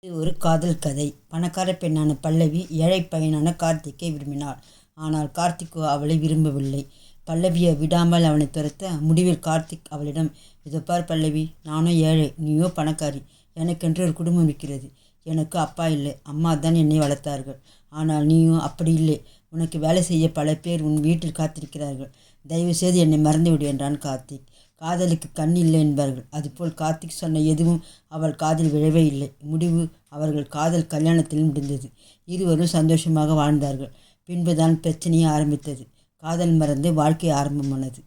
இது ஒரு காதல் கதை. பணக்கார பெண்ணான பல்லவி ஏழை பையனான கார்த்திக்கை விரும்பினாள். ஆனால் கார்த்திக்கோ அவளை விரும்பவில்லை. பல்லவியை விடாமல் அவனை துரத்த, முடிவில் கார்த்திக் அவளிடம், இதோ பார் பல்லவி, நானும் ஏழை, நீயோ பணக்காரி. எனக்கென்று ஒரு குடும்பம் இருக்கிறது. எனக்கு அப்பா இல்லை, அம்மா தான் என்னை வளர்த்தார்கள். ஆனால் நீயும் அப்படி இல்லை. உனக்கு வேலை செய்ய பல பேர் உன் வீட்டில் காத்திருக்கிறார்கள். தயவு செய்து என்னை மறந்துவிடு என்றான் கார்த்திக். காதலுக்கு கண் இல்லை என்பார்கள். அதுபோல் கார்த்திக் சொன்ன எதுவும் அவள் காதில் விழவே இல்லை. முடிவு அவர்கள் காதல் கல்யாணத்தில் முடிந்தது. இருவரும் சந்தோஷமாக வாழ்ந்தார்கள். பின்புதான் பிரச்சனையே ஆரம்பித்தது. காதல் மறந்து வாழ்க்கை ஆரம்பமானது.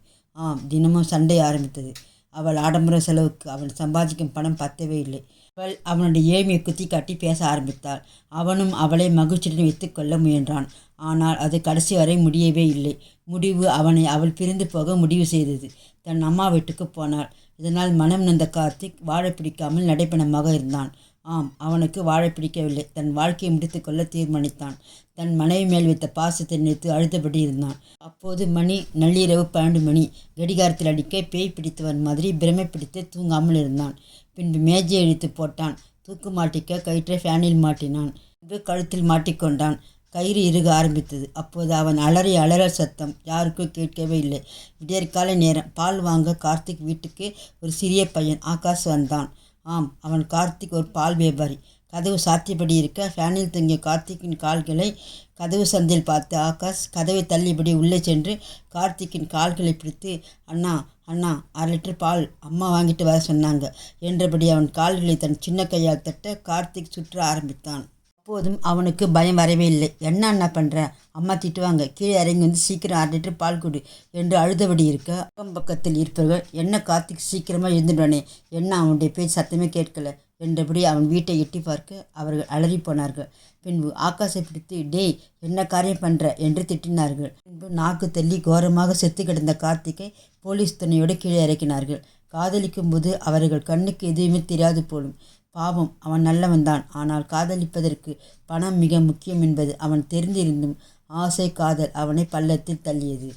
தினமும் சண்டை ஆரம்பித்தது. அவள் ஆடம்பர செலவுக்கு அவன் சம்பாதிக்கும் பணம் பத்தவே இல்லை. அவள் அவனுடைய ஏழ்மையை குத்தி காட்டி பேச ஆரம்பித்தாள். அவனும் அவளை மகிழ்ச்சியுடன் வைத்துக்கொள்ள முயன்றான். ஆனால் அது கடைசி வரை முடியவே இல்லை. முடிவு அவள் பிரிந்து போக முடிவு செய்தது. தன் அம்மா வீட்டுக்கு போனாள். இதனால் மனம் நொந்த கார்த்திக் வாழ பிடிக்காமல் நடைப்பணமாக இருந்தான். அவனுக்கு வாழ பிடிக்கவில்லை. தன் வாழ்க்கையை முடித்துக்கொள்ள தீர்மானித்தான். தன் மனைவி மேல் வைத்த பாசத்தை நினைத்து அழுதபடி இருந்தான். அப்போது மணி நள்ளிரவு 12 மணி. கடிகாரத்தில் அடிக்க பேய் பிடித்தவன் மாதிரி பிரமை பிடித்து தூங்காமல் இருந்தான். பின்பு மேஜையை இழுத்து போட்டான். தூக்கு மாட்டிக்க கயிற்றை ஃபேனில் மாட்டினான். பின்பு கழுத்தில் மாட்டிக்கொண்டான். கயிறு இறுக ஆரம்பித்தது. அப்போது அவன் அலறல் சத்தம் யாருக்கும் கேட்கவே இல்லை. விடியற்காலை நேரம். பால் வாங்க கார்த்திக் வீட்டுக்கு ஒரு சிறிய பையன் ஆகாஷ் வந்தான். அவன் கார்த்திக் ஒரு பால் வியாபாரி. கதவு சாத்தியபடி இருக்க ஃபேனில் தங்கிய கார்த்திக்கின் கால்களை கதவு சந்தில் பார்த்து ஆகாஷ் கதவை தள்ளியபடி உள்ளே சென்று கார்த்திக்கின் கால்களை பிடித்து, அண்ணா அண்ணா 1/2 லிட்டர் பால் அம்மா வாங்கிட்டு வர சொன்னாங்க என்றபடி அவன் கால்களை தன் சின்ன கையால் தட்ட கார்த்திக் சுற்ற ஆரம்பித்தான். அப்போதும் அவனுக்கு பயம் வரவே இல்லை. என்ன பண்ணுற, அம்மா திட்டுவாங்க, கீழே இறங்கி வந்து சீக்கிரம் 1/2 லிட்டர் பால் கொடு என்று அழுதபடி இருக்க, அக்கம் பக்கத்தில் இருப்பவர்கள், என்ன கார்த்திக் சீக்கிரமாக இருந்துட்டானே, என்ன அவனுடைய பேச்சு சத்தமே கேட்கல என்றபடி அவன் வீட்டை எட்டி பார்க்க அவர்கள் அலறி போனார்கள். பின்பு ஆகாஷை பிடித்து, டேய் என்ன காரியம் பண்ணுற என்று திட்டினார்கள். பின்பு நாக்கு தள்ளி கோரமாக செத்து கிடந்த கார்த்திக்கை போலீஸ் துணையோடு கீழே இறக்கினார்கள். காதலிக்கும் போது அவர்கள் கண்ணுக்கு எதுவுமே தெரியாது போலும். பாவம், அவன் நல்லவன்தான். ஆனால் காதலிப்பதற்கு பணம் மிக முக்கியம் என்பது அவன் தெரிந்திருந்தும் ஆசை காதல் அவனை பள்ளத்தில் தள்ளியது.